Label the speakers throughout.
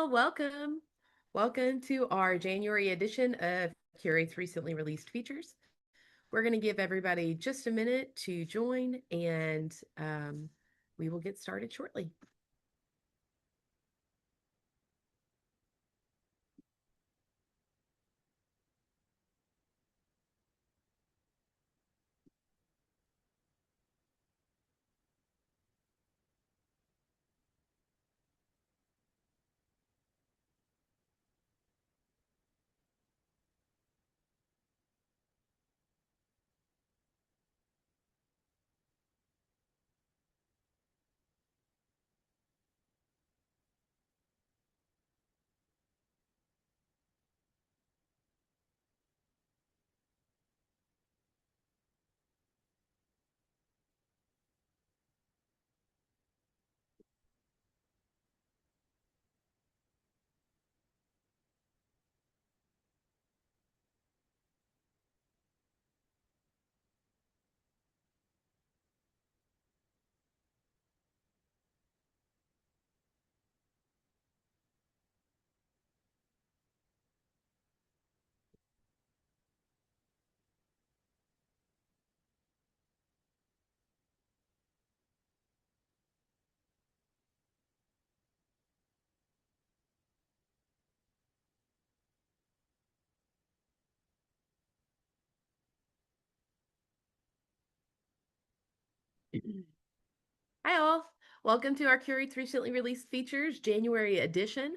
Speaker 1: all. Welcome. Welcome to our January edition of Curate's recently released features. We're going to give everybody just a minute to join and we will get started shortly. Hi, all. Welcome to our Curate's recently released features, January edition.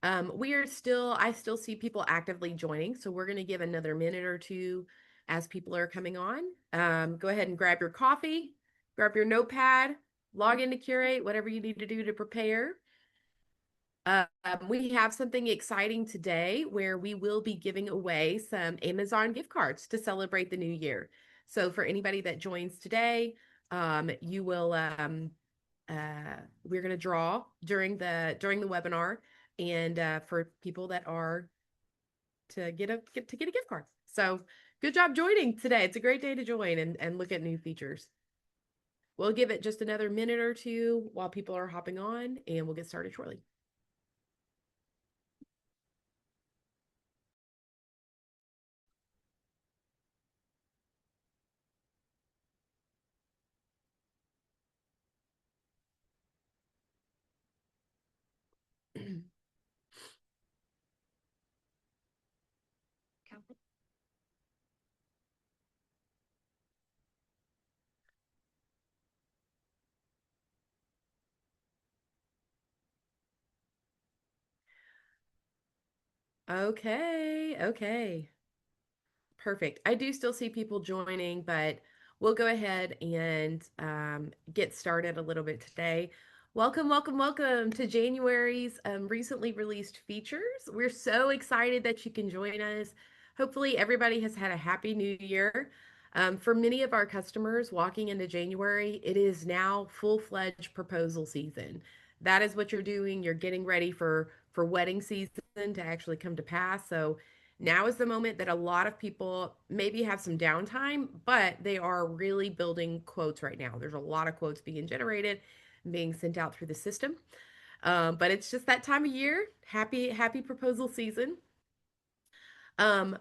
Speaker 1: I still see people actively joining, so we're going to give another minute or two as people are coming on. Go ahead and grab your coffee, grab your notepad, log into Curate, whatever you need to do to prepare. We have something exciting today where we will be giving away some Amazon gift cards to celebrate the new year. So for anybody that joins today, you will we're going to draw during the webinar, and for people that are to get a gift card. So good job joining today. It's a great day to join and look at new features. We'll give it just another minute or two while people are hopping on, and we'll get started shortly. Okay, okay. Perfect. I do still see people joining, but we'll go ahead and get started a little bit today. Welcome, welcome, welcome to January's recently released features. We're so excited that you can join us. Hopefully, everybody has had a happy new year. For many of our customers walking into January, it is now full-fledged proposal season. That is what you're doing. You're getting ready for wedding season to actually come to pass. So now is the moment that a lot of people maybe have some downtime, but they are really building quotes right now. There's a lot of quotes being generated and being sent out through the system. But it's just that time of year. Happy proposal season. Um,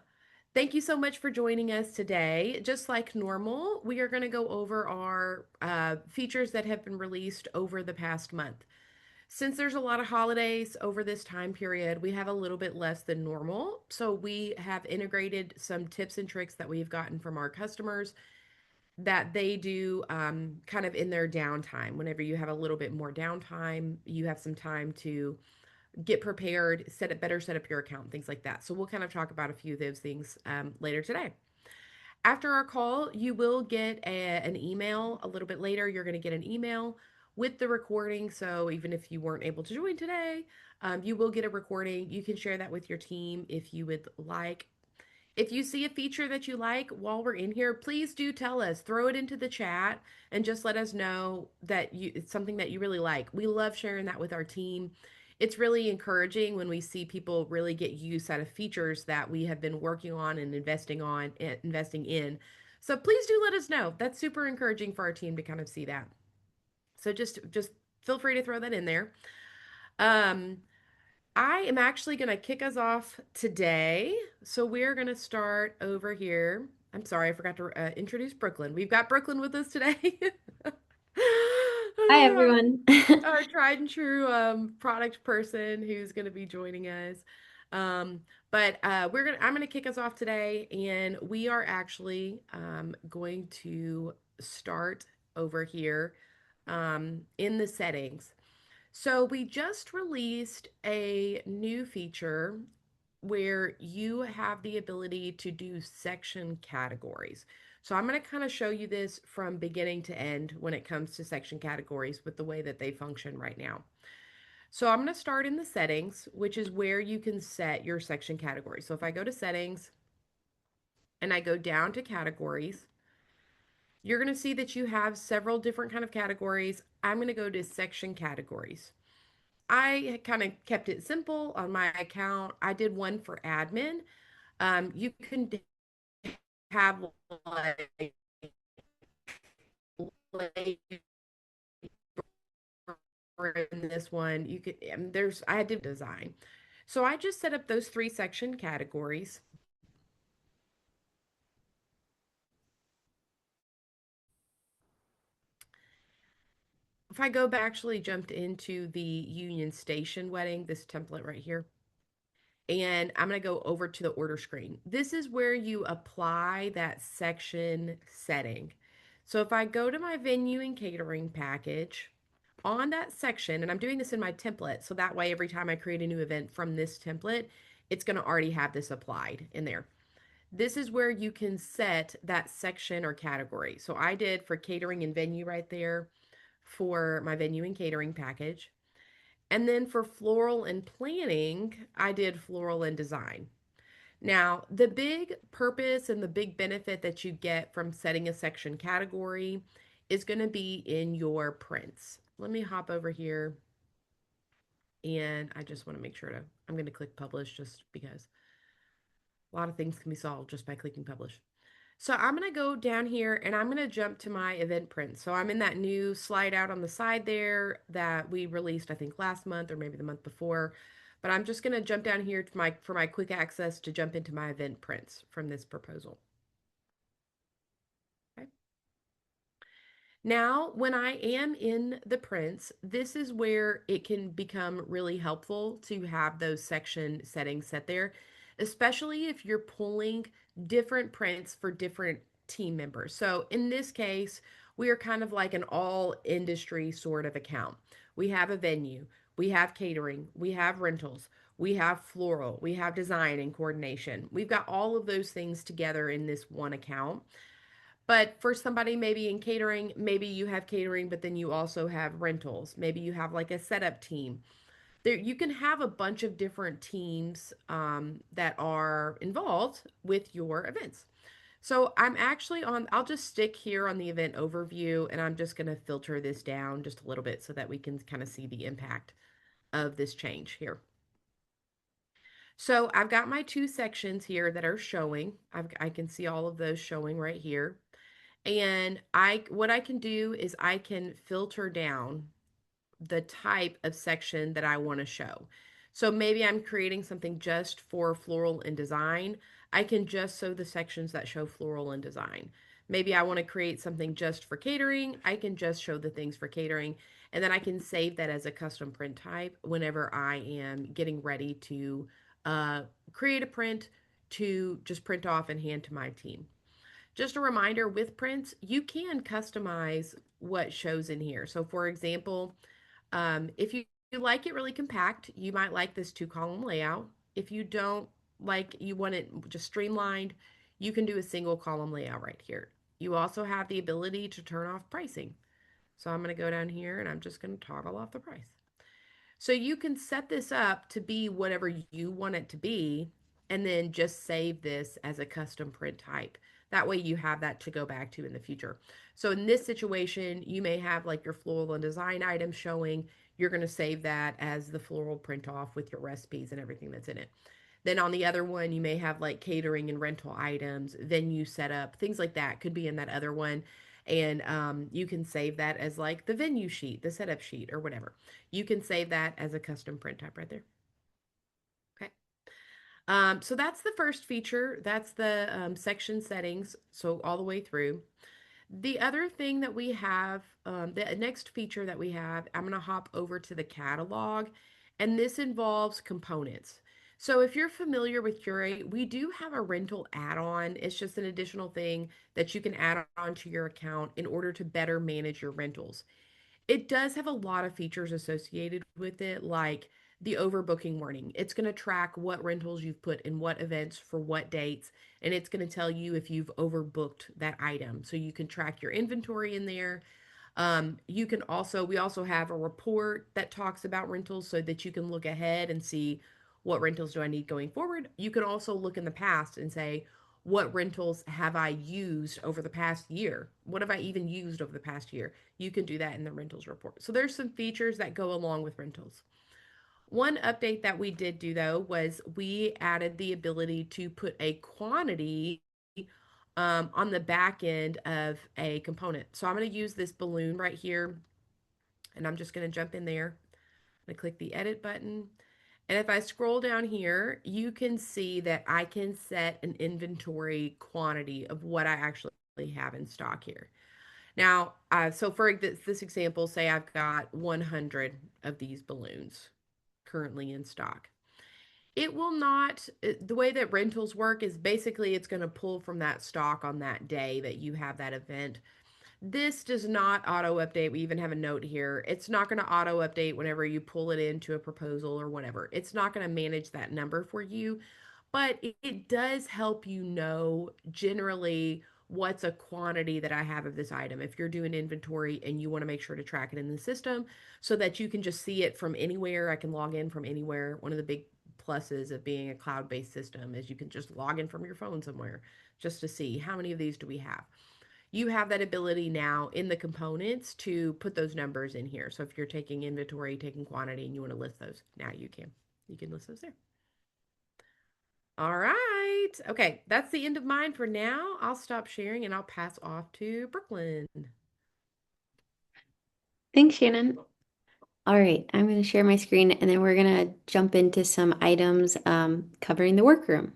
Speaker 1: Thank you so much for joining us today. Just like normal, we are going to go over our features that have been released over the past month. Since there's a lot of holidays over this time period, we have a little bit less than normal. So we have integrated some tips and tricks that we've gotten from our customers that they do kind of in their downtime. Whenever you have a little bit more downtime, you have some time to get prepared, set up your account, things like that. So we'll kind of talk about a few of those things later today. After our call, you will get an email a little bit later. You're going to get an email with the recording. So even if you weren't able to join today, you will get a recording. You can share that with your team if you would like. If you see a feature that you like while we're in here, please do tell us. Throw it into the chat and just let us know that it's something that you really like. We love sharing that with our team. It's really encouraging when we see people really get use out of features that we have been working on, investing in. So please do let us know. That's super encouraging for our team to kind of see that. So just feel free to throw that in there. Um, I am actually going to kick us off today. So we're going to start over here. I'm sorry, I forgot to introduce Brooklyn. We've got Brooklyn with us today.
Speaker 2: Hi, everyone.
Speaker 1: Our tried and true product person who's going to be joining us. But I'm gonna kick us off today, and we are actually going to start over here in the settings. So we just released a new feature where you have the ability to do section categories. So I'm going to kind of show you this from beginning to end when it comes to section categories with the way that they function right now. So I'm going to start in the settings, which is where you can set your section category. So if I go to settings and I go down to categories, you're going to see that you have several different kind of categories. I'm going to go to section categories. I kind of kept it simple on my account. I did one for admin. You can have like in this one. You could there's I had to design. So I just set up those three section categories. If I go back, actually jumped into the Union Station wedding, this template right here. And I'm going to go over to the order screen. This is where you apply that section setting. So if I go to my venue and catering package on that section, and I'm doing this in my template, so that way every time I create a new event from this template, it's going to already have this applied in there. This is where you can set that section or category. So I did for catering and venue right there for my venue and catering package. And then for floral and planning, I did floral and design. Now, the big purpose and the big benefit that you get from setting a section category is going to be in your prints. Let me hop over here and I just want to make sure to, I'm going to click publish just because a lot of things can be solved just by clicking publish. So I'm going to go down here and I'm going to jump to my event print. So I'm in that new slide out on the side there that we released, I think last month or maybe the month before. But I'm just going to jump down here to my for my quick access to jump into my event prints from this proposal. Okay. Now, when I am in the prints, this is where it can become really helpful to have those section settings set there, especially if you're pulling different prints for different team members. So in this case, we are kind of like an all industry sort of account. We have a venue, we have catering, we have rentals, we have floral, we have design and coordination. We've got all of those things together in this one account. But for somebody maybe in catering, maybe you have catering, but then you also have rentals. Maybe you have like a setup team. There, you can have a bunch of different teams that are involved with your events. So I'm actually on, I'll just stick here on the event overview and I'm just going to filter this down just a little bit so that we can kind of see the impact of this change here. So I've got my two sections here that are showing. I can see all of those showing right here. And what I can do is I can filter down the type of section that I want to show. So maybe I'm creating something just for floral and design. I can just show the sections that show floral and design. Maybe I want to create something just for catering. I can just show the things for catering. And then I can save that as a custom print type whenever I am getting ready to uh, create a print to just print off and hand to my team. Just a reminder with prints, you can customize what shows in here. So, for example, if you like it really compact, you might like this two-column layout. If you don't like, you want it just streamlined, you can do a single column layout right here. You also have the ability to turn off pricing. So I'm going to go down here and I'm just going to toggle off the price. So you can set this up to be whatever you want it to be, and then just save this as a custom print type. That way you have that to go back to in the future. So in this situation, you may have like your floral and design items showing. You're going to save that as the floral print off with your recipes and everything that's in it. Then on the other one, you may have like catering and rental items, venue setup, things like that could be in that other one. And you can save that as like the venue sheet, the setup sheet, or whatever. You can save that as a custom print type right there. So that's the first feature. That's the section settings. So all the way through. The other thing that we have, the next feature that we have, I'm going to hop over to the catalog, and this involves components. So if you're familiar with Curate, we do have a rental add-on. It's just an additional thing that you can add on to your account in order to better manage your rentals. It does have a lot of features associated with it, like the overbooking warning. It's going to track what rentals you've put in what events for what dates, and it's going to tell you if you've overbooked that item. So you can track your inventory in there. You can also, we also have a report that talks about rentals so that you can look ahead and see what rentals do I need going forward. You can also look in the past and say, what rentals have I used over the past year? What have I even used over the past year? You can do that in the rentals report. So there's some features that go along with rentals. One update that we did do though was we added the ability to put a quantity on the back end of a component. So I'm going to use this balloon right here, and I'm just going to jump in there. I'm going to click the edit button. And if I scroll down here, you can see that I can set an inventory quantity of what I actually have in stock here. Now, so for this example, say I've got 100 of these balloons currently in stock. It will not, the way that rentals work is basically it's going to pull from that stock on that day that you have that event. This does not auto update. We even have a note here. It's not going to auto update whenever you pull it into a proposal or whatever. It's not going to manage that number for you, but it does help you know generally what's a quantity that I have of this item. If you're doing inventory and you want to make sure to track it in the system so that you can just see it from anywhere, I can log in from anywhere. One of the big pluses of being a cloud-based system is you can just log in from your phone somewhere just to see how many of these do we have. You have that ability now in the components to put those numbers in here. So if you're taking inventory, taking quantity, and you want to list those, now you can. You can list those there. All right. Okay, that's the end of mine for now. I'll stop sharing and I'll pass off to Brooklyn.
Speaker 2: Thanks, Shannon. All right, I'm going to share my screen and then we're going to jump into some items covering the workroom.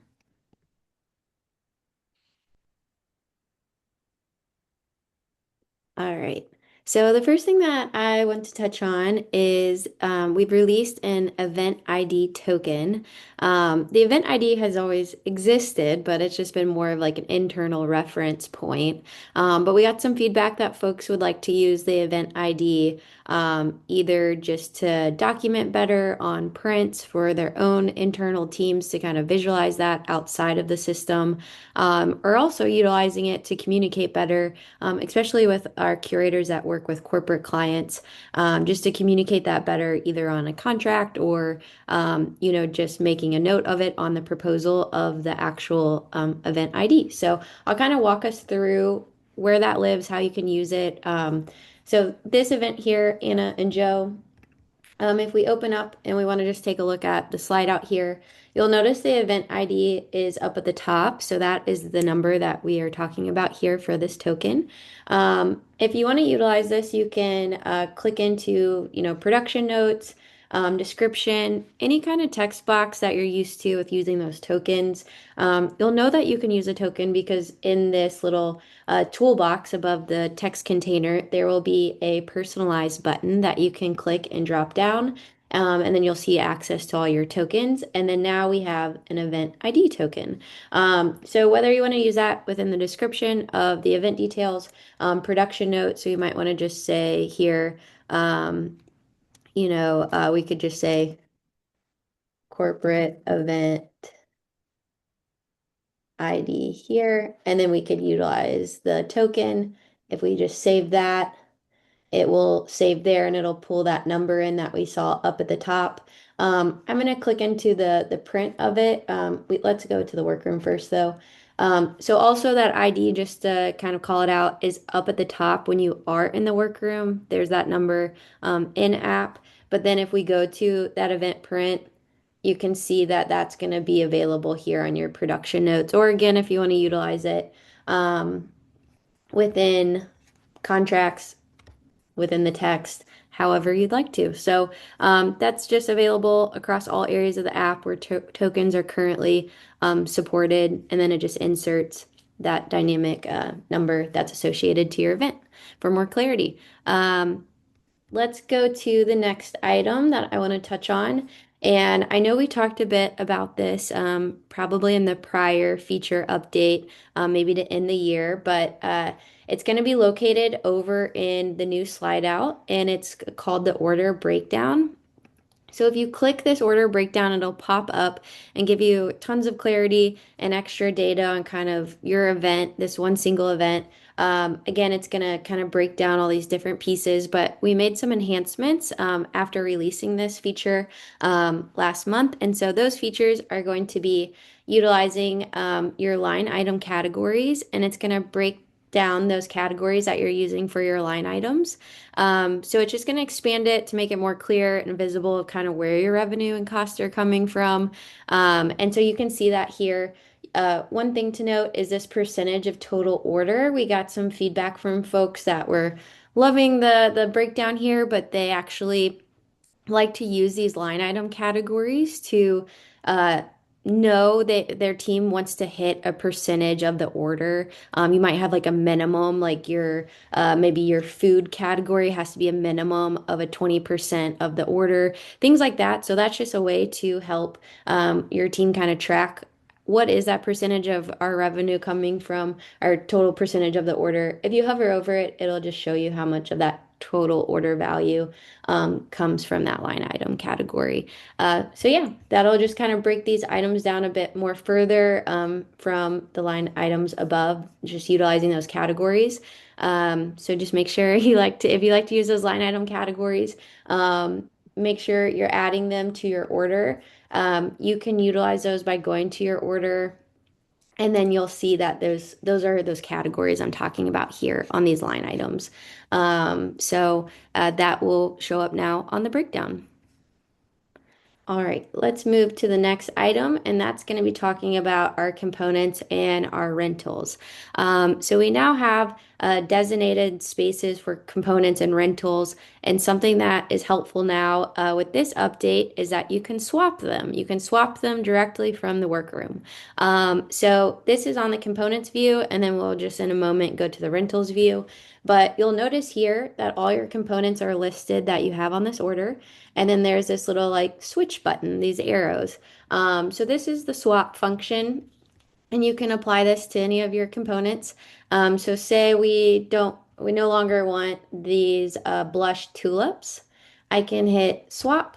Speaker 2: All right. So the first thing that I want to touch on is we've released an event ID token. The event ID has always existed, but it's just been more of like an internal reference point. But we got some feedback that folks would like to use the event ID either just to document better on prints for their own internal teams to kind of visualize that outside of the system, or also utilizing it to communicate better, especially with our curators that work with corporate clients, just to communicate that better either on a contract or, just making a note of it on the proposal of the actual event ID. So I'll kind of walk us through where that lives, how you can use it. So this event here, Anna and Joe, if we open up and we want to just take a look at the slide out here, you'll notice the event ID is up at the top. So that is the number that we are talking about here for this token. If you want to utilize this, you can click into, production notes, description, any kind of text box that you're used to with using those tokens. You'll know that you can use a token because in this little toolbox above the text container, there will be a personalized button that you can click and drop down. And then you'll see access to all your tokens. And then now we have an event ID token. So whether you want to use that within the description of the event details, production notes, so you might want to just say here, we could just say corporate event ID here, and then we could utilize the token. If we just save that, it will save there and it'll pull that number in that we saw up at the top. I'm going to click into the print of it. Let's go to the workroom first though. So also that ID, just to kind of call it out, is up at the top when you are in the workroom. There's that number in app. But then if we go to that event print, you can see that that's going to be available here on your production notes. Or again, if you want to utilize it within contracts, within the text, however you'd like to. So that's just available across all areas of the app where tokens are currently supported, and then it just inserts that dynamic number that's associated to your event for more clarity. Let's go to the next item that I want to touch on. And I know we talked a bit about this probably in the prior feature update, maybe to end the year, but it's going to be located over in the new slide out, and it's called the order breakdown. So if you click this order breakdown, it'll pop up and give you tons of clarity and extra data on kind of your event, this one single event. Again, it's going to kind of break down all these different pieces, but we made some enhancements after releasing this feature last month. And so those features are going to be utilizing your line item categories, and it's going to break down those categories that you're using for your line items. So it's just going to expand it to make it more clear and visible of kind of where your revenue and costs are coming from. And so you can see that here. One thing to note is this percentage of total order. We got some feedback from folks that were loving the breakdown here, but they actually like to use these line item categories to uh, know that their team wants to hit a percentage of the order. You might have like a minimum, like your maybe your food category has to be a minimum of a 20% of the order, things like that. So that's just a way to help your team kind of track what is that percentage of our revenue coming from our total percentage of the order. If you hover over it, it'll just show you how much of that total order value comes from that line item category. So yeah, that'll just kind of break these items down a bit more further from the line items above, just utilizing those categories. So just make sure if you like to use those line item categories, make sure you're adding them to your order. You can utilize those by going to your order, and then you'll see that those are those categories I'm talking about here on these line items. So that will show up now on the breakdown. All right, let's move to the next item, and that's going to be talking about our components and our rentals. So we now have designated spaces for components and rentals, and something that is helpful now with this update is that you can swap them. You can swap them directly from the workroom. So this is on the components view, and then we'll just in a moment go to the rentals view. But you'll notice here that all your components are listed that you have on this order. And then there's this little like switch button, these arrows. So this is the swap function, and you can apply this to any of your components. So say we no longer want these blush tulips. I can hit swap.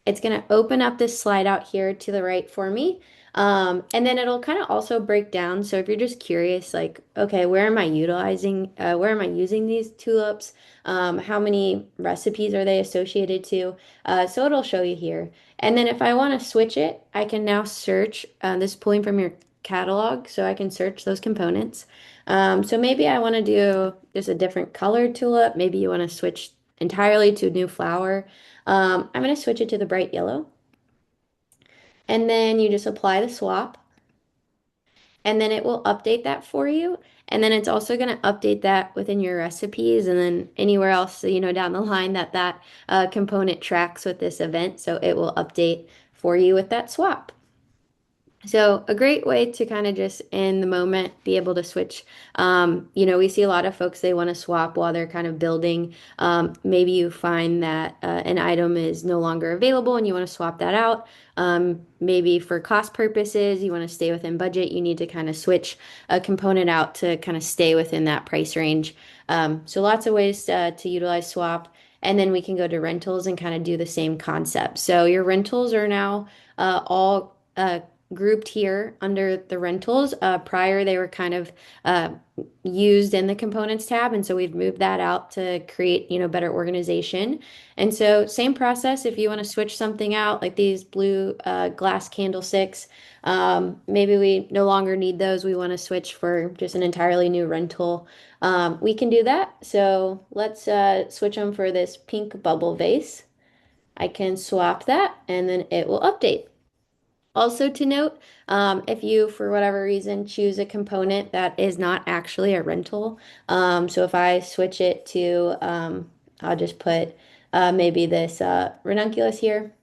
Speaker 2: It's going to open up this slide out here to the right for me. And then it'll kind of also break down. So if you're just curious, like, okay, where am I using these tulips? How many recipes are they associated to? So it'll show you here. And then if I want to switch it, I can now search, this is pulling from your catalog, so I can search those components. So maybe I want to do just a different color tulip. Maybe you want to switch entirely to a new flower. I'm going to switch it to the bright yellow. And then you just apply the swap. And then it will update that for you. And then it's also going to update that within your recipes and then anywhere else, down the line that component tracks with this event. So it will update for you with that swap. So a great way to kind of just in the moment be able to switch. We see a lot of folks, they want to swap while they're kind of building. Maybe you find that an item is no longer available and you want to swap that out. Maybe for cost purposes, you want to stay within budget. You need to kind of switch a component out to kind of stay within that price range. So lots of ways to utilize swap. And then we can go to rentals and kind of do the same concept. So your rentals are now all grouped here under the rentals. Prior, they were kind of used in the components tab, and so we've moved that out to create, better organization. And so same process, if you want to switch something out, like these blue glass candlesticks, maybe we no longer need those. We want to switch for just an entirely new rental. We can do that. So let's switch them for this pink bubble vase. I can swap that, and then it will update. Also to note, if you, for whatever reason, choose a component that is not actually a rental, so if I switch it to I'll just put maybe this ranunculus here.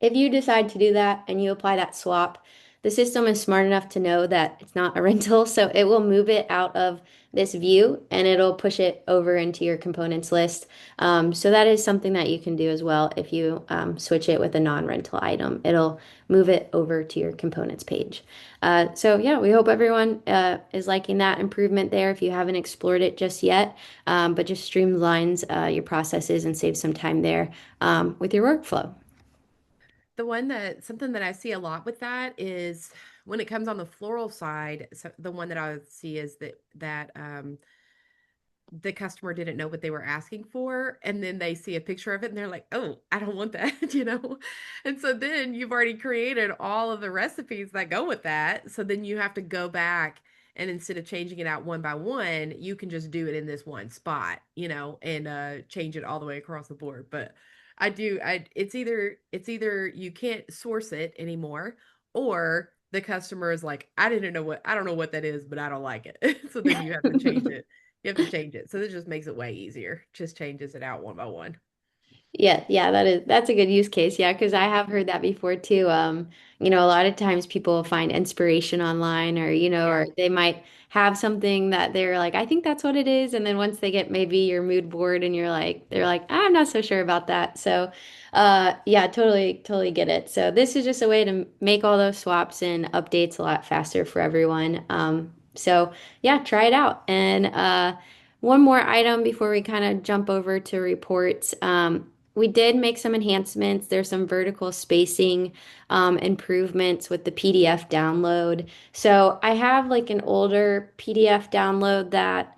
Speaker 2: If you decide to do that and you apply that swap, the system is smart enough to know that it's not a rental, so it will move it out of this view and it'll push it over into your components list. So that is something that you can do as well if you switch it with a non-rental item. It'll move it over to your components page. So yeah, we hope everyone is liking that improvement there if you haven't explored it just yet, but just streamlines your processes and saves some time there with your workflow.
Speaker 1: The one that something that I see a lot with that is when it comes on the floral side, so the one that I would see is that the customer didn't know what they were asking for, and then they see a picture of it and they're like, oh, I don't want that, and so then you've already created all of the recipes that go with that, so then you have to go back, and instead of changing it out one by one, you can just do it in this one spot, and change it all the way across the board. But I it's either you can't source it anymore, or the customer is like, I don't know what that is, but I don't like it. So then you have to change it. You have to change it. So this just makes it way easier. Just changes it out one by one.
Speaker 2: Yeah, yeah, that's a good use case. Yeah, because I have heard that before too. A lot of times people find inspiration online or, or
Speaker 1: Yeah.
Speaker 2: they might have something that they're like, I think that's what it is. And then once they get maybe your mood board and they're like, I'm not so sure about that. So, yeah, totally, totally get it. So this is just a way to make all those swaps and updates a lot faster for everyone. So yeah, try it out. And one more item before we kind of jump over to reports. We did make some enhancements. There's some vertical spacing improvements with the PDF download. So I have like an older PDF download that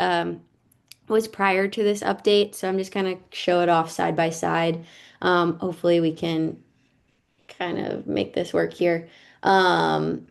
Speaker 2: was prior to this update. So I'm just going to show it off side by side. Hopefully we can kind of make this work here. Um,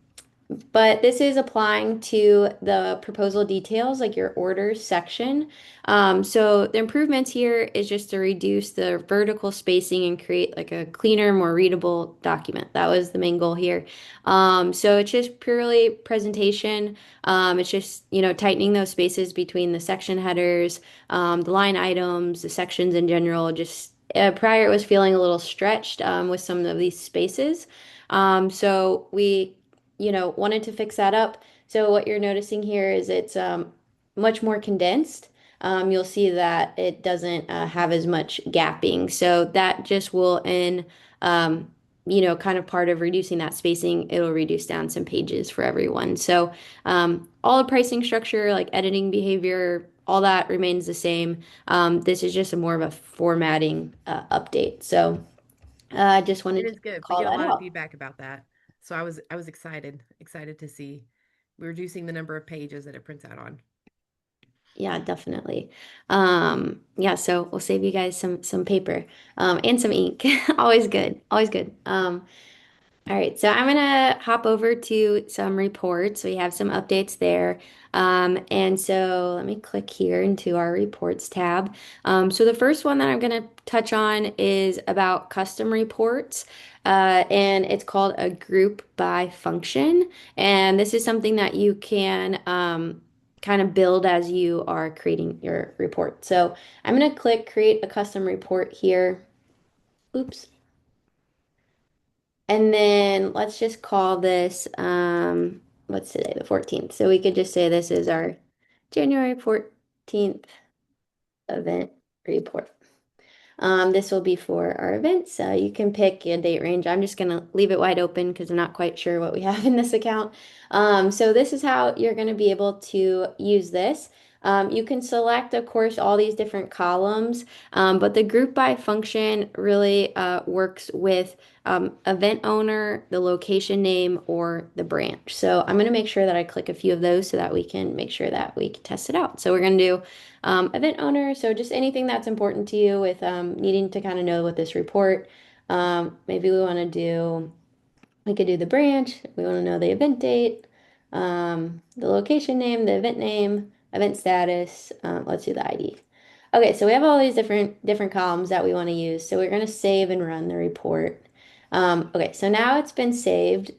Speaker 2: but this is applying to the proposal details, like your orders section. So the improvements here is just to reduce the vertical spacing and create like a cleaner, more readable document. That was the main goal here. So it's just purely presentation. It's just, tightening those spaces between the section headers, the line items, the sections in general. Just prior, it was feeling a little stretched with some of these spaces. So we wanted to fix that up. So what you're noticing here is it's much more condensed. You'll see that it doesn't have as much gapping. So that just will, um, kind of part of reducing that spacing, it'll reduce down some pages for everyone. So all the pricing structure, like editing behavior, all that remains the same. This is just a more of a formatting update. So I just
Speaker 1: It
Speaker 2: wanted to
Speaker 1: is good. We
Speaker 2: call
Speaker 1: get a
Speaker 2: that
Speaker 1: lot of
Speaker 2: out.
Speaker 1: feedback about that. So I was excited to see we're reducing the number of pages that it prints out on.
Speaker 2: Yeah, definitely. Yeah, so we'll save you guys some paper and some ink. Always good. Always good. All right, so I'm gonna hop over to some reports. We have some updates there. And so let me click here into our reports tab. So the first one that I'm gonna touch on is about custom reports. And it's called a group by function. And this is something that you can kind of build as you are creating your report. So I'm gonna click create a custom report here. Oops. And then let's just call this, what's today, the 14th. So we could just say this is our January 14th event report. This will be for our events. You can pick a date range. I'm just going to leave it wide open because I'm not quite sure what we have in this account. So this is how you're going to be able to use this. You can select, of course, all these different columns, but the group by function really works with event owner, the location name, or the branch. So I'm going to make sure that I click a few of those so that we can make sure that we can test it out. So we're going to do event owner. So just anything that's important to you with needing to kind of know what this report. Maybe we could do the branch. We want to know the event date, the location name, the event name, event status. Let's do the ID. Okay, so we have all these different columns that we want to use. So we're going to save and run the report. Okay, so now it's been saved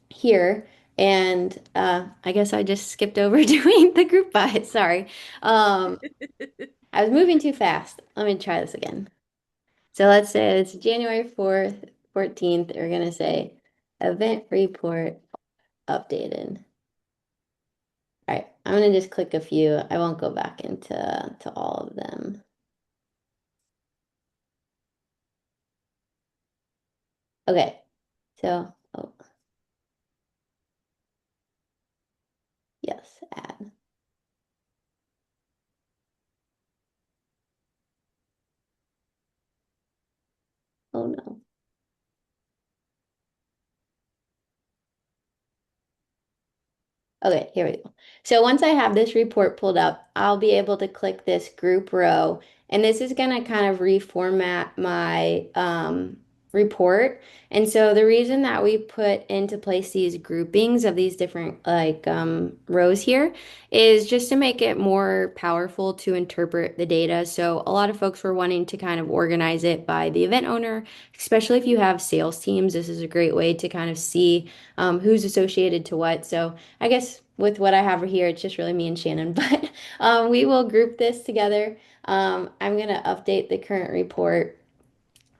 Speaker 2: here. And I guess I just skipped over doing the group by. Sorry. Um, I was moving too fast. Let me try this again. So let's say it's January 4th, 14th. We're gonna say event report updated. All right, I'm gonna just click a few. I won't go back into to all of them. Okay, so oh yes, add. Oh no. Okay, here we go. So once I have this report pulled up, I'll be able to click this group row, and this is going to kind of reformat my report. And so the reason that we put into place these groupings of these different rows here is just to make it more powerful to interpret the data. So a lot of folks were wanting to kind of organize it by the event owner, especially if you have sales teams. This is a great way to kind of see who's associated to what. So I guess with what I have here, it's just really me and Shannon, but we will group this together. I'm going to update the current report,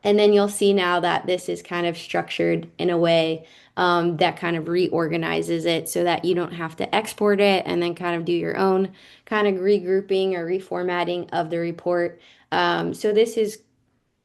Speaker 2: and then you'll see now that this is kind of structured in a way that kind of reorganizes it so that you don't have to export it and then kind of do your own kind of regrouping or reformatting of the report. So this is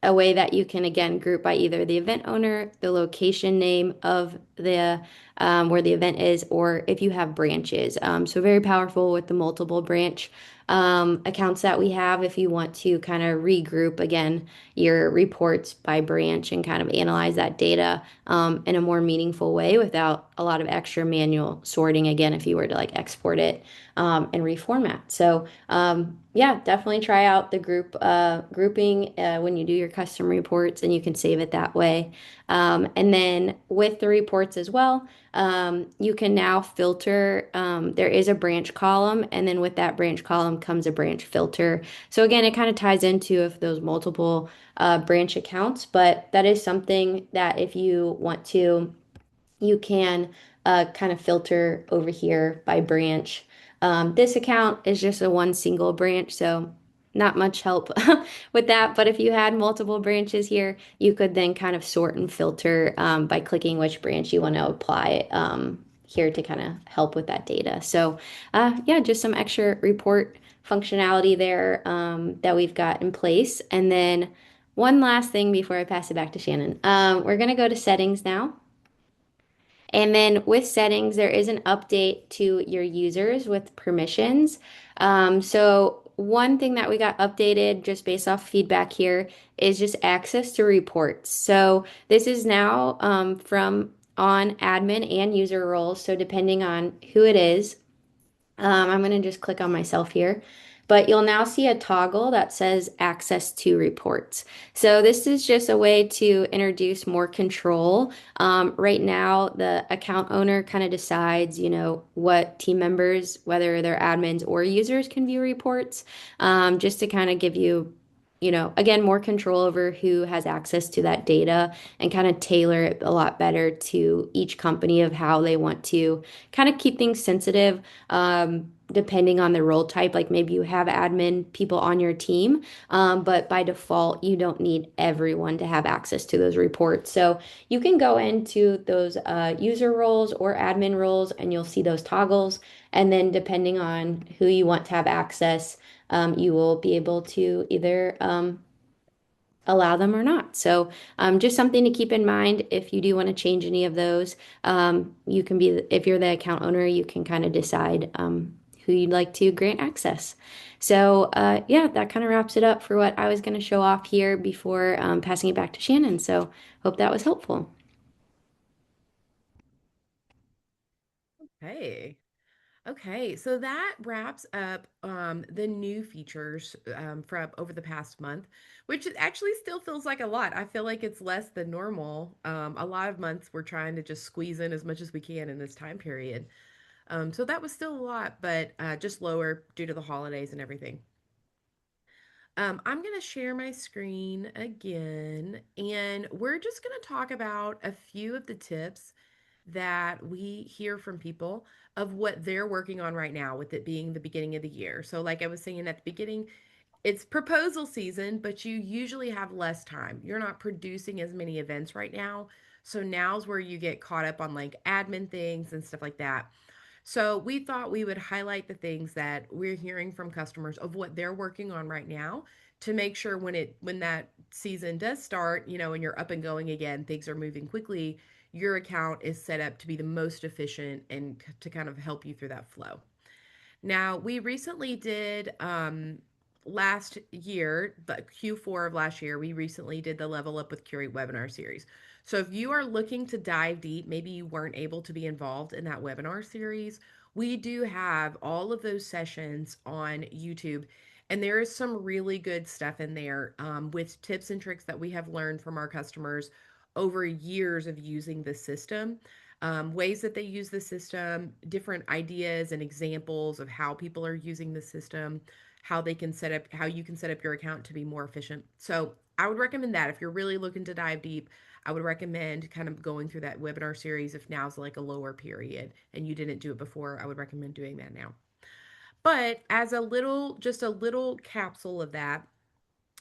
Speaker 2: a way that you can again group by either the event owner, the location name of the where the event is, or if you have branches. So very powerful with the multiple branch accounts that we have. If you want to kind of regroup again your reports by branch and kind of analyze that data in a more meaningful way without a lot of extra manual sorting. Again, if you were to like export it and reformat. So yeah, definitely try out the grouping when you do your custom reports, and you can save it that way. And then with the reports as well, you can now filter. There is a branch column, and then with that branch column comes a branch filter. So again, it kind of ties into if those multiple branch accounts, but that is something that if you want to you can kind of filter over here by branch. This account is just a one single branch, so not much help with that. But if you had multiple branches here, you could then kind of sort and filter by clicking which branch you want to apply here to kind of help with that data. So yeah, just some extra report functionality there that we've got in place. And then one last thing before I pass it back to Shannon. We're going to go to settings now. And then with settings, there is an update to your users with permissions. So one thing that we got updated just based off feedback here is just access to reports. So this is now from on admin and user roles. So depending on who it is, I'm going to just click on myself here, but you'll now see a toggle that says access to reports. So this is just a way to introduce more control. Right now, the account owner kind of decides, what team members, whether they're admins or users, can view reports, just to kind of give you again, more control over who has access to that data and kind of tailor it a lot better to each company of how they want to kind of keep things sensitive, depending on the role type. Like maybe you have admin people on your team, but by default, you don't need everyone to have access to those reports. So you can go into those user roles or admin roles and you'll see those toggles. And then depending on who you want to have access, you will be able to either allow them or not. So just something to keep in mind if you do want to change any of those. You can be, if you're the account owner, you can kind of decide who you'd like to grant access. So yeah, that kind of wraps it up for what I was going to show off here before passing it back to Shannon. So hope that was helpful.
Speaker 1: Hey. Okay, so that wraps up the new features from over the past month, which actually still feels like a lot. I feel like it's less than normal. A lot of months we're trying to just squeeze in as much as we can in this time period. So that was still a lot, but just lower due to the holidays and everything. I'm going to share my screen again, and we're just going to talk about a few of the tips that we hear from people of what they're working on right now with it being the beginning of the year. So, like I was saying at the beginning, It's proposal season, but you usually have less time. You're not producing as many events right now. So now's where you get caught up on like admin things and stuff like that. So we thought we would highlight the things that we're hearing from customers of what they're working on right now to make sure when that season does start, and you're up and going again, things are moving quickly, your account is set up to be the most efficient and to kind of help you through that flow. Now, we recently did last year, but Q4 of last year, we recently did the Level Up with Curate webinar series. So if you are looking to dive deep, maybe you weren't able to be involved in that webinar series, we do have all of those sessions on YouTube. And there is some really good stuff in there with tips and tricks that we have learned from our customers over years of using the system, ways that they use the system, different ideas and examples of how people are using the system, how you can set up your account to be more efficient. So I would recommend that if you're really looking to dive deep. I would recommend kind of going through that webinar series if now's like a lower period and you didn't do it before. I would recommend doing that now. But as just a little capsule of that,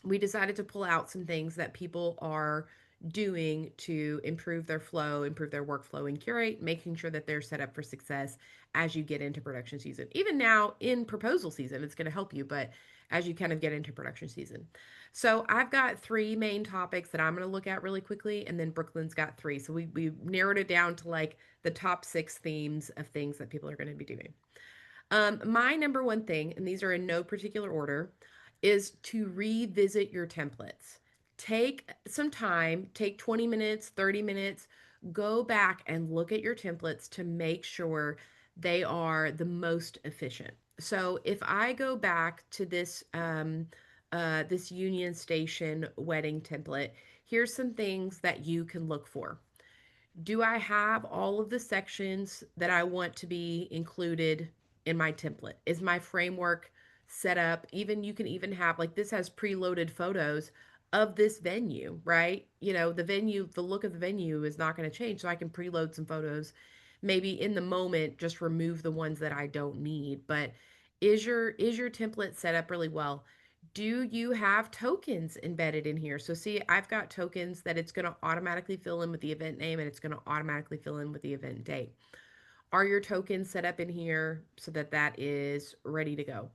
Speaker 1: we decided to pull out some things that people are doing to improve their flow, improve their workflow and Curate, making sure that they're set up for success as you get into production season. Even now in proposal season, it's going to help you, but as you kind of get into production season. So I've got three main topics that I'm going to look at really quickly, and then Brooklyn's got three. So we narrowed it down to like the top six themes of things that people are going to be doing. My number one thing, and these are in no particular order, is to revisit your templates. Take some time, take 20 minutes, 30 minutes, go back and look at your templates to make sure they are the most efficient. So if I go back to this Union Station wedding template, here's some things that you can look for. Do I have all of the sections that I want to be included in my template? Is my framework set up? Even you can even have like this has preloaded photos of this venue, right? The venue, the look of the venue is not going to change. So I can preload some photos. Maybe in the moment, just remove the ones that I don't need. But is your template set up really well? Do you have tokens embedded in here? So see, I've got tokens that it's going to automatically fill in with the event name and it's going to automatically fill in with the event date. Are your tokens set up in here so that that is ready to go?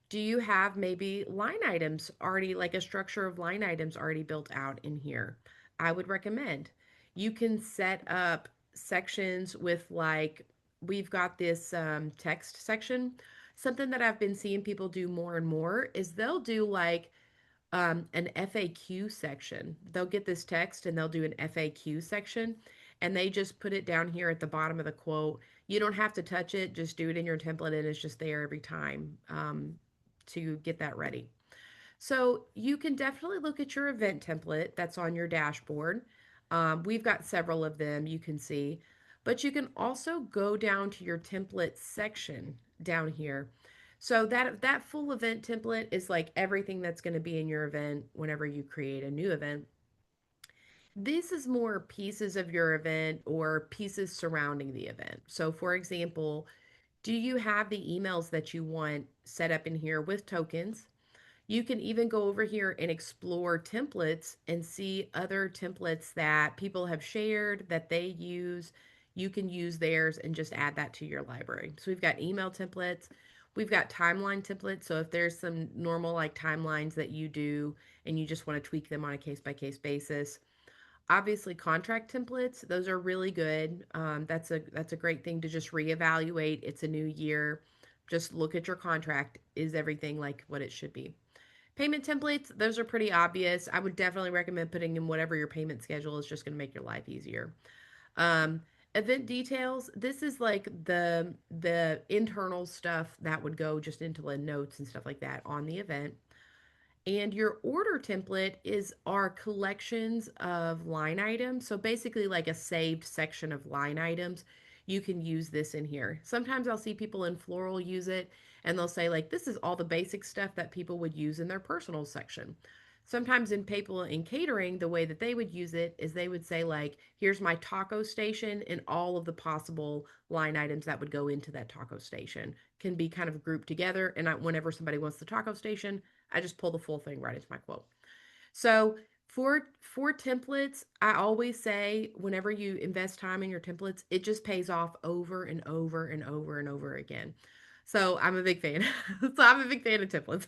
Speaker 1: Do you have maybe line items already, like a structure of line items already built out in here? I would recommend. You can set up sections with like, we've got this text section. Something that I've been seeing people do more and more is they'll do like an FAQ section. They'll get this text and they'll do an FAQ section and they just put it down here at the bottom of the quote. You don't have to touch it, just do it in your template and it's just there every time to get that ready. So you can definitely look at your event template that's on your dashboard. We've got several of them you can see, but you can also go down to your template section down here. So that full event template is like everything that's going to be in your event whenever you create a new event. This is more pieces of your event or pieces surrounding the event. So for example, do you have the emails that you want set up in here with tokens? You can even go over here and explore templates and see other templates that people have shared that they use. You can use theirs and just add that to your library. So we've got email templates. We've got timeline templates. So if there's some normal like timelines that you do and you just want to tweak them on a case by case basis. Obviously contract templates, those are really good. That's a great thing to just reevaluate. It's a new year. Just look at your contract. Is everything like what it should be? Payment templates, those are pretty obvious. I would definitely recommend putting in whatever your payment schedule is just going to make your life easier. Um, Event details, this is like the internal stuff that would go just into the notes and stuff like that on the event. And your order template is our collections of line items. So basically, like a saved section of line items. You can use this in here. Sometimes I'll see people in floral use it and they'll say, like, this is all the basic stuff that people would use in their personal section. Sometimes in people in catering, the way that they would use it is they would say, like, here's my taco station and all of the possible line items that would go into that taco station can be kind of grouped together. And whenever somebody wants the taco station, I just pull the full thing right into my quote. So for templates, I always say whenever you invest time in your templates, it just pays off over and over and over and over again. So I'm a big fan. So I'm a big fan of templates.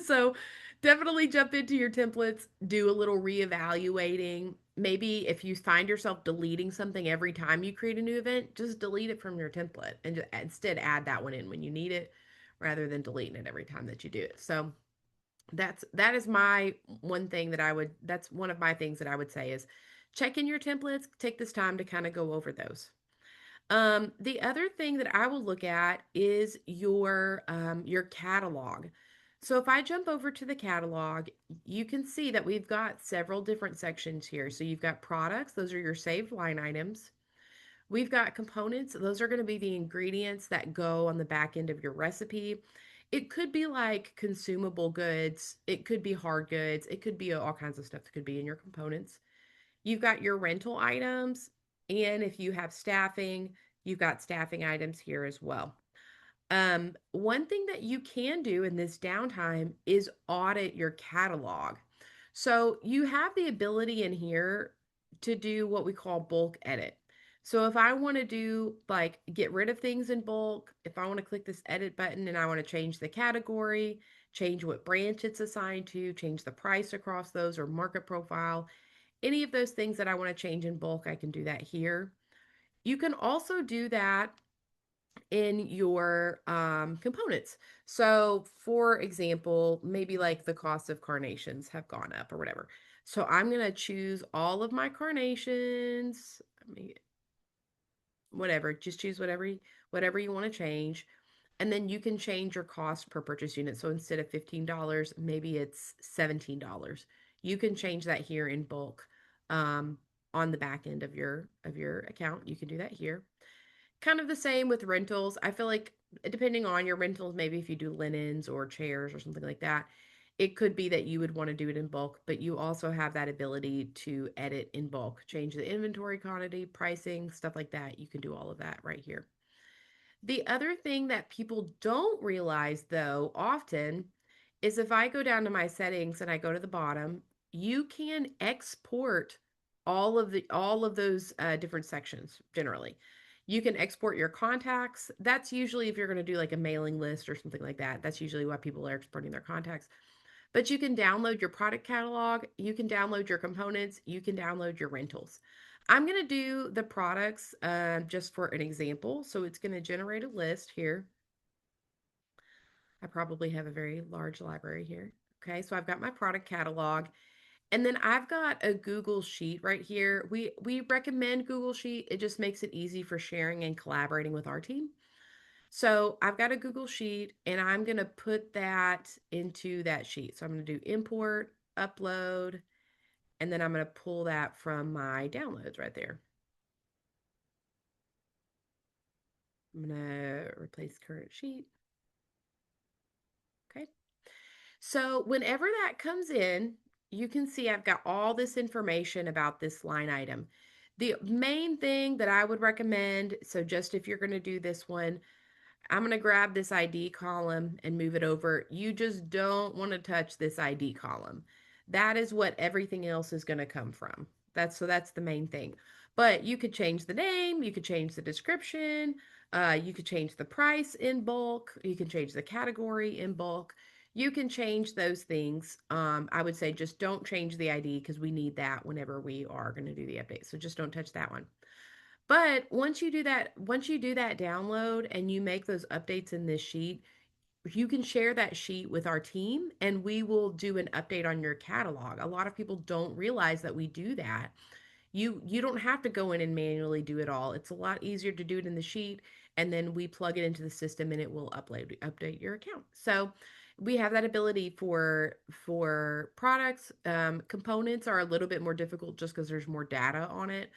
Speaker 1: So definitely jump into your templates, do a little reevaluating. Maybe if you find yourself deleting something every time you create a new event, just delete it from your template and just instead add that one in when you need it rather than deleting it every time that you do it. So that is my one thing that I would that's one of my things that I would say is check in your templates, take this time to kind of go over those. The other thing that I will look at is your catalog. So if I jump over to the catalog, you can see that we've got several different sections here. So you've got products, those are your saved line items. We've got components. Those are going to be the ingredients that go on the back end of your recipe. It could be like consumable goods. It could be hard goods. It could be all kinds of stuff that could be in your components. You've got your rental items. And if you have staffing, you've got staffing items here as well. One thing that you can do in this downtime is audit your catalog. So you have the ability in here to do what we call bulk edit. So if I want to do like get rid of things in bulk, if I want to click this edit button and I want to change the category, change what branch it's assigned to, change the price across those or market profile, any of those things that I want to change in bulk, I can do that here. You can also do that in your components. So, for example, maybe like the cost of carnations have gone up or whatever. So, I'm going to choose all of my carnations. I mean, whatever, just choose whatever you want to change. And then you can change your cost per purchase unit. So instead of $15, maybe it's $17. You can change that here in bulk on the back end of your account. You can do that here. Kind of the same with rentals. I feel like depending on your rentals, maybe if you do linens or chairs or something like that, it could be that you would want to do it in bulk, but you also have that ability to edit in bulk, change the inventory quantity, pricing, stuff like that. You can do all of that right here. The other thing that people don't realize, though, often is if I go down to my settings and I go to the bottom, you can export all of those different sections generally. You can export your contacts. That's usually if you're going to do like a mailing list or something like that. That's usually why people are exporting their contacts. But you can download your product catalog, you can download your components, you can download your rentals. I'm going to do the products just for an example. So it's going to generate a list here. I probably have a very large library here. Okay, so I've got my product catalog. And then I've got a Google Sheet right here. We recommend Google Sheet. It just makes it easy for sharing and collaborating with our team. So I've got a Google Sheet and I'm going to put that into that sheet. So I'm going to do import, upload, and then I'm going to pull that from my downloads right there. I'm going to replace current sheet. Okay. So whenever that comes in, you can see I've got all this information about this line item. The main thing that I would recommend, so just if you're going to do this one, I'm going to grab this ID column and move it over. You just don't want to touch this ID column. That is what everything else is going to come from. That's the main thing. But you could change the name, you could change the description, you could change the price in bulk, you can change the category in bulk. You can change those things. I would say just don't change the ID because we need that whenever we are going to do the update. So just don't touch that one. But once you do that download and you make those updates in this sheet, you can share that sheet with our team and we will do an update on your catalog. A lot of people don't realize that we do that. You don't have to go in and manually do it all. It's a lot easier to do it in the sheet and then we plug it into the system and it will update your account. So we have that ability for products. Components are a little bit more difficult just because there's more data on it,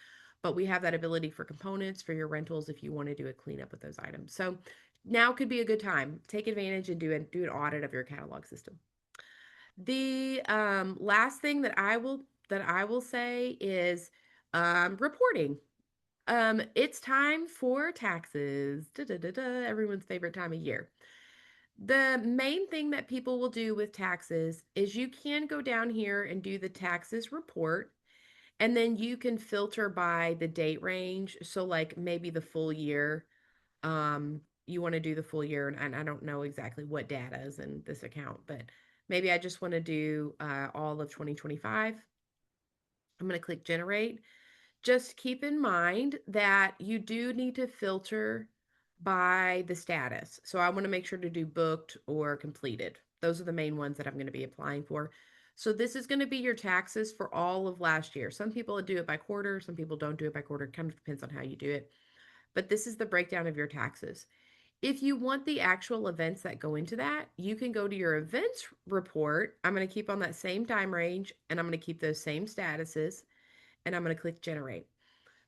Speaker 1: but we have that ability for components for your rentals if you want to do a cleanup with those items. So now could be a good time. Take advantage and do an audit of your catalog system. The last thing that I will say is reporting. It's time for taxes. Da, da, da, da, everyone's favorite time of year. The main thing that people will do with taxes is you can go down here and do the taxes report, and then you can filter by the date range. So, like maybe the full year, you want to do the full year, and I don't know exactly what data is in this account, but maybe I just want to do all of 2025. I'm going to click generate. Just keep in mind that you do need to filter by the status. So I want to make sure to do booked or completed. Those are the main ones that I'm going to be applying for. So this is going to be your taxes for all of last year. Some people do it by quarter, some people don't do it by quarter. It kind of depends on how you do it. But this is the breakdown of your taxes. If you want the actual events that go into that, you can go to your events report. I'm going to keep on that same time range and I'm going to keep those same statuses and I'm going to click generate.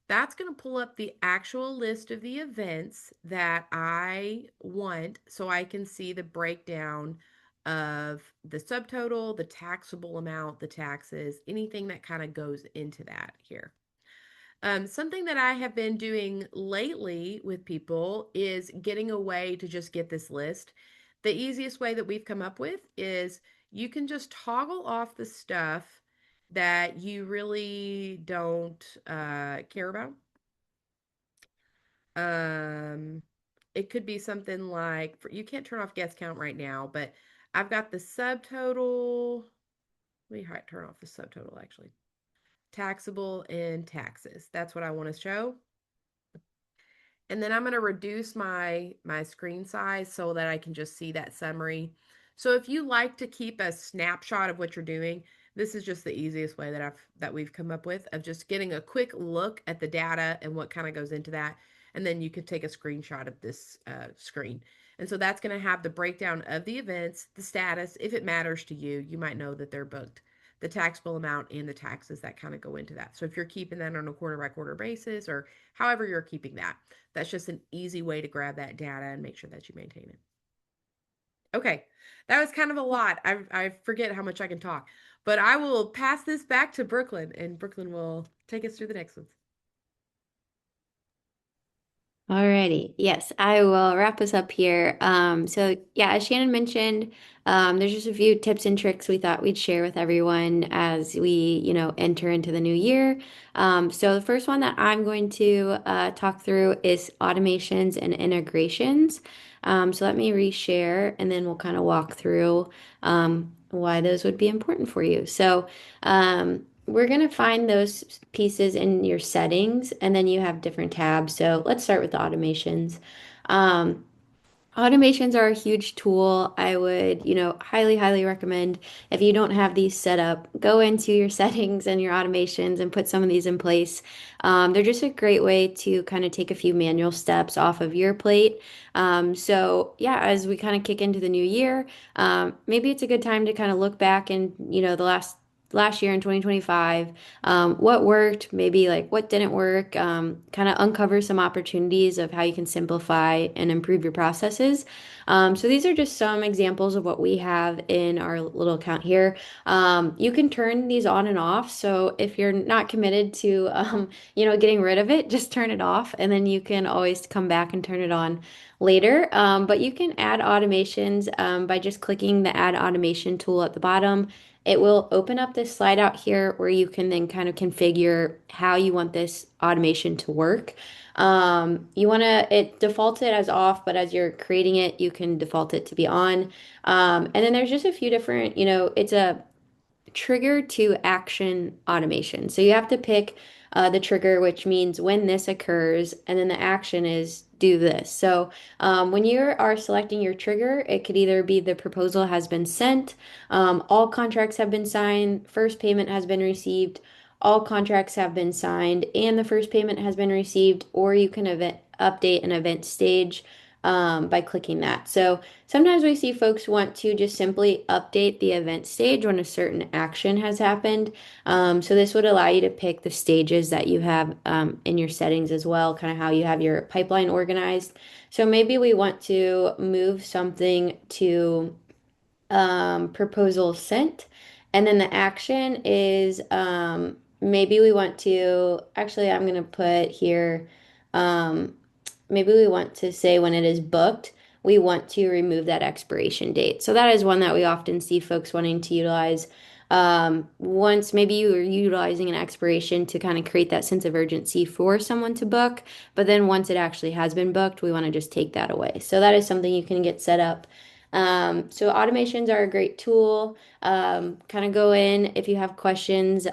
Speaker 1: That's going to pull up the actual list of the events that I want so I can see the breakdown of the subtotal, the taxable amount, the taxes, anything that kind of goes into that here. Something that I have been doing lately with people is getting a way to just get this list. The easiest way that we've come up with is you can just toggle off the stuff that you really don't care about. Um, it could be something like you can't turn off guest count right now, but I've got the subtotal. Let me turn off the subtotal actually. Taxable and taxes. That's what I want to show. And then I'm going to reduce my screen size so that I can just see that summary. So if you like to keep a snapshot of what you're doing, this is just the easiest way that we've come up with of just getting a quick look at the data and what kind of goes into that. And then you could take a screenshot of this screen. And so that's going to have the breakdown of the events, the status. If it matters to you, you might know that they're booked, the taxable amount and the taxes that kind of go into that. So if you're keeping that on a quarter by quarter basis or however you're keeping that, that's just an easy way to grab that data and make sure that you maintain it. Okay, that was kind of a lot. I forget how much I can talk, but I will pass this back to Brooklyn, and Brooklyn will take us through the next ones.
Speaker 2: Alrighty. Yes, I will wrap us up here. So yeah, as Shannon mentioned, there's just a few tips and tricks we thought we'd share with everyone as we, enter into the new year. So the first one that I'm going to talk through is automations and integrations. So let me reshare and then we'll kind of walk through why those would be important for you. So we're going to find those pieces in your settings, and then you have different tabs. So let's start with the automations. Um, Automations are a huge tool. I would, highly, highly recommend if you don't have these set up, go into your settings and your automations and put some of these in place. They're just a great way to kind of take a few manual steps off of your plate. So yeah, as we kind of kick into the new year, maybe it's a good time to kind of look back and, the last year in 2025, what worked, maybe like what didn't work, kind of uncover some opportunities of how you can simplify and improve your processes. So these are just some examples of what we have in our little account here. You can turn these on and off. So if you're not committed to, getting rid of it, just turn it off, and then you can always come back and turn it on later. But you can add automations by just clicking the Add Automation tool at the bottom. It will open up this slide out here where you can then kind of configure how you want this automation to work. You want to, it defaults it as off, but as you're creating it, you can default it to be on. And then there's just a few different, it's a trigger to action automation. So you have to pick the trigger, which means when this occurs, and then the action is do this. So when you are selecting your trigger, it could either be the proposal has been sent, all contracts have been signed, first payment has been received, all contracts have been signed, and the first payment has been received, or you can update an event stage by clicking that. So sometimes we see folks want to just simply update the event stage when a certain action has happened. So this would allow you to pick the stages that you have in your settings as well, kind of how you have your pipeline organized. So maybe we want to move something to proposal sent, and then the action is maybe we want to, actually, I'm going to put here, maybe we want to say when it is booked, we want to remove that expiration date. So that is one that we often see folks wanting to utilize. Once maybe you are utilizing an expiration to kind of create that sense of urgency for someone to book, but then once it actually has been booked, we want to just take that away. So that is something you can get set up. So automations are a great tool. Kind of go in if you have questions.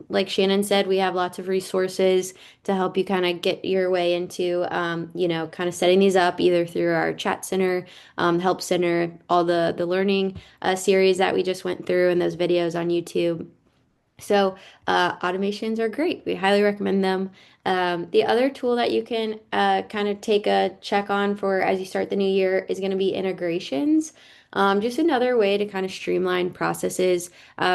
Speaker 2: Like Shannon said, we have lots of resources to help you kind of get your way into, kind of setting these up either through our chat center, help center, all the learning series that we just went through and those videos on YouTube. So automations are great. We highly recommend them. The other tool that you can kind of take a check on for as you start the new year is going to be integrations. Just another way to kind of streamline processes.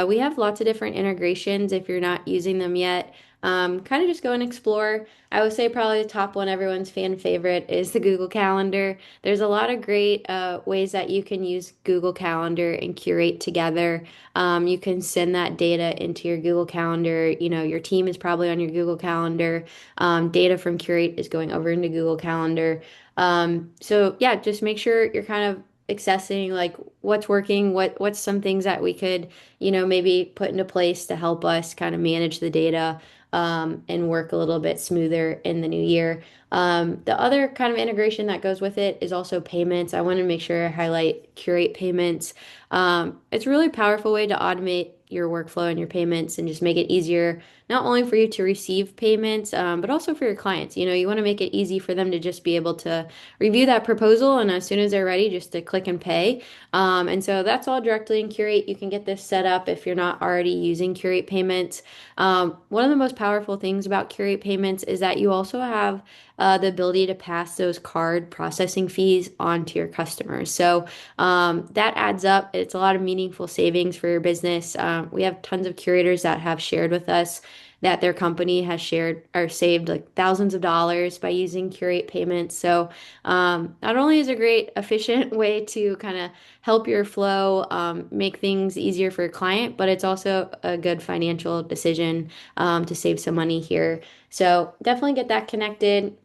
Speaker 2: We have lots of different integrations if you're not using them yet. Kind of just go and explore. I would say probably the top one, everyone's fan favorite, is the Google Calendar. There's a lot of great ways that you can use Google Calendar and Curate together. You can send that data into your Google Calendar. You know, your team is probably on your Google Calendar. Data from Curate is going over into Google Calendar. So yeah, just make sure you're kind of accessing like what's working, what's some things that we could, maybe put into place to help us kind of manage the data and work a little bit smoother in the new year. The other kind of integration that goes with it is also payments. I want to make sure I highlight Curate payments. It's a really powerful way to automate your workflow and your payments and just make it easier, not only for you to receive payments, but also for your clients. You know, you want to make it easy for them to just be able to review that proposal and as soon as they're ready, just to click and pay. And so that's all directly in Curate. You can get this set up if you're not already using Curate payments. One of the most powerful things about Curate payments is that you also have the ability to pass those card processing fees on to your customers. So that adds up. It's a lot of meaningful savings for your business. We have tons of curators that have shared with us that their company has shared or saved like thousands of dollars by using Curate payments. So not only is it a great, efficient way to kind of help your flow, make things easier for your client, but it's also a good financial decision to save some money here. So definitely get that connected.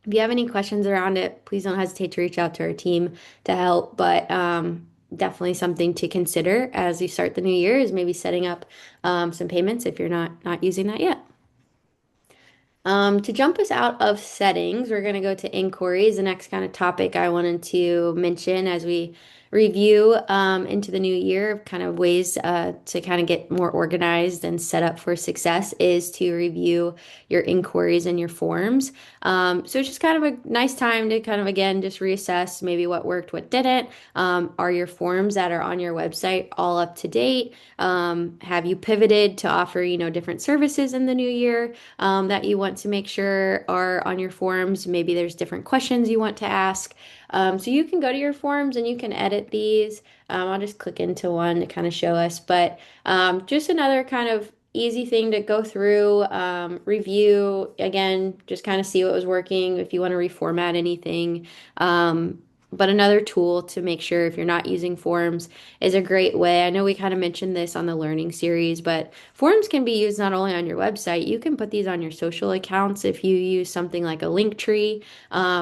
Speaker 2: If you have any questions around it, please don't hesitate to reach out to our team to help. But definitely something to consider as you start the new year is maybe setting up some payments if you're not using that yet. To jump us out of settings, we're going to go to inquiries, the next kind of topic I wanted to mention as we review into the new year, kind of ways to kind of get more organized and set up for success is to review your inquiries and your forms. So it's just kind of a nice time to kind of, again, just reassess maybe what worked, what didn't. Are your forms that are on your website all up to date? Have you pivoted to offer, different services in the new year? That you want to make sure are on your forms. Maybe there's different questions you want to ask. So you can go to your forms and you can edit these. I'll just click into one to kind of show us, but just another kind of easy thing to go through, review again, just kind of see what was working if you want to reformat anything. But another tool to make sure if you're not using forms is a great way. I know we kind of mentioned this on the learning series, but forms can be used not only on your website, you can put these on your social accounts if you use something like a Linktree.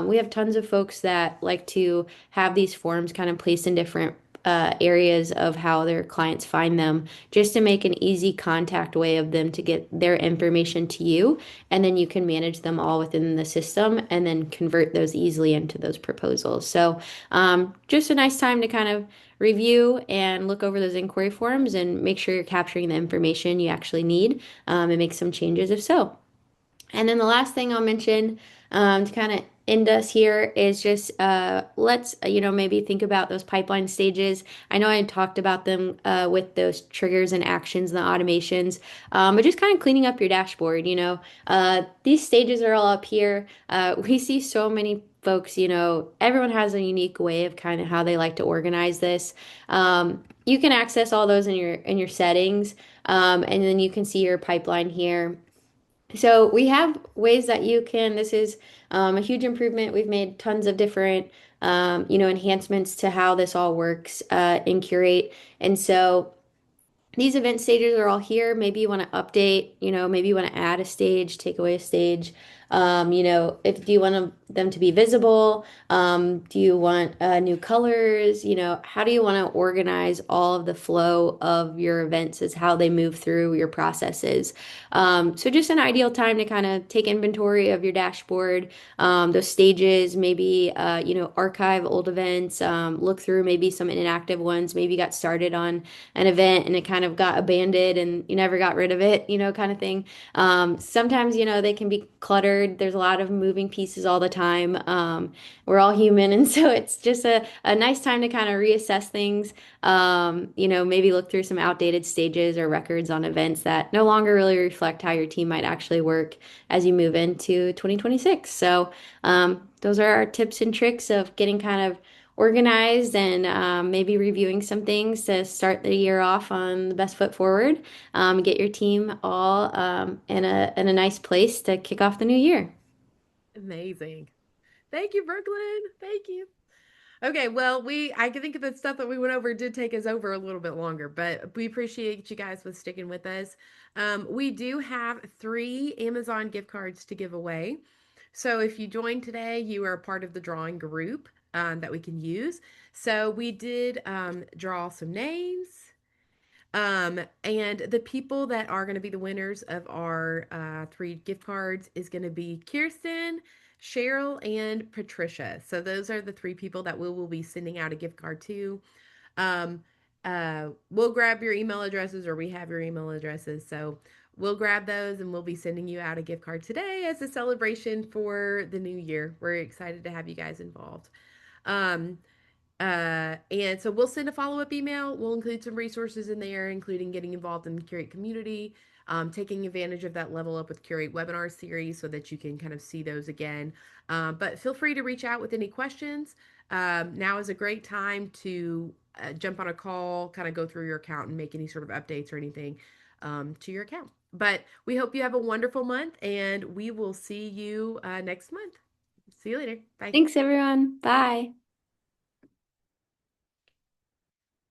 Speaker 2: We have tons of folks that like to have these forms kind of placed in different areas of how their clients find them, just to make an easy contact way of them to get their information to you. And then you can manage them all within the system and then convert those easily into those proposals. So just a nice time to kind of review and look over those inquiry forms and make sure you're capturing the information you actually need and make some changes if so. And then the last thing I'll mention to kind of end us here is just let's, maybe think about those pipeline stages. I know I talked about them with those triggers and actions and the automations, but just kind of cleaning up your dashboard. These stages are all up here. We see so many folks, everyone has a unique way of kind of how they like to organize this. You can access all those in your settings, and then you can see your pipeline here. So we have ways that you can, this is a huge improvement. We've made tons of different, enhancements to how this all works in Curate. And so these event stages are all here. Maybe you want to update, maybe you want to add a stage, take away a stage. If do you want them to be visible? Do you want new colors? How do you want to organize all of the flow of your events as how they move through your processes? So just an ideal time to kind of take inventory of your dashboard, those stages, maybe archive old events, look through maybe some inactive ones. Maybe you got started on an event and it kind of got abandoned and you never got rid of it, kind of thing. Sometimes, they can be cluttered. There's a lot of moving pieces all the time. We're all human, and so it's just a nice time to kind of reassess things. Maybe look through some outdated stages or records on events that no longer really reflect how your team might actually work as you move into 2026. So, those are our tips and tricks of getting kind of organized and maybe reviewing some things to start the year off on the best foot forward. Get your team all in a nice place to kick off the new year.
Speaker 1: Amazing. Thank you, Brooklyn. Thank you. Okay, well, I can think of the stuff that we went over did take us over a little bit longer, but we appreciate you guys with sticking with us. We do have 3 Amazon gift cards to give away. So if you join today, you are part of the drawing group that we can use. So we did draw some names. And the people that are going to be the winners of our 3 gift cards is going to be Kirsten, Cheryl, and Patricia. So those are the 3 people that we will be sending out a gift card to. Um, we'll grab your email addresses, or we have your email addresses. So we'll grab those and we'll be sending you out a gift card today as a celebration for the new year. We're excited to have you guys involved. Um, and so we'll send a follow-up email. We'll include some resources in there, including getting involved in the Curate community, taking advantage of that Level Up with Curate webinar series so that you can kind of see those again. But feel free to reach out with any questions. Now is a great time to jump on a call, kind of go through your account and make any sort of updates or anything to your account. But we hope you have a wonderful month, and we will see you next month. See you later. Bye.
Speaker 2: Thanks, everyone. Bye.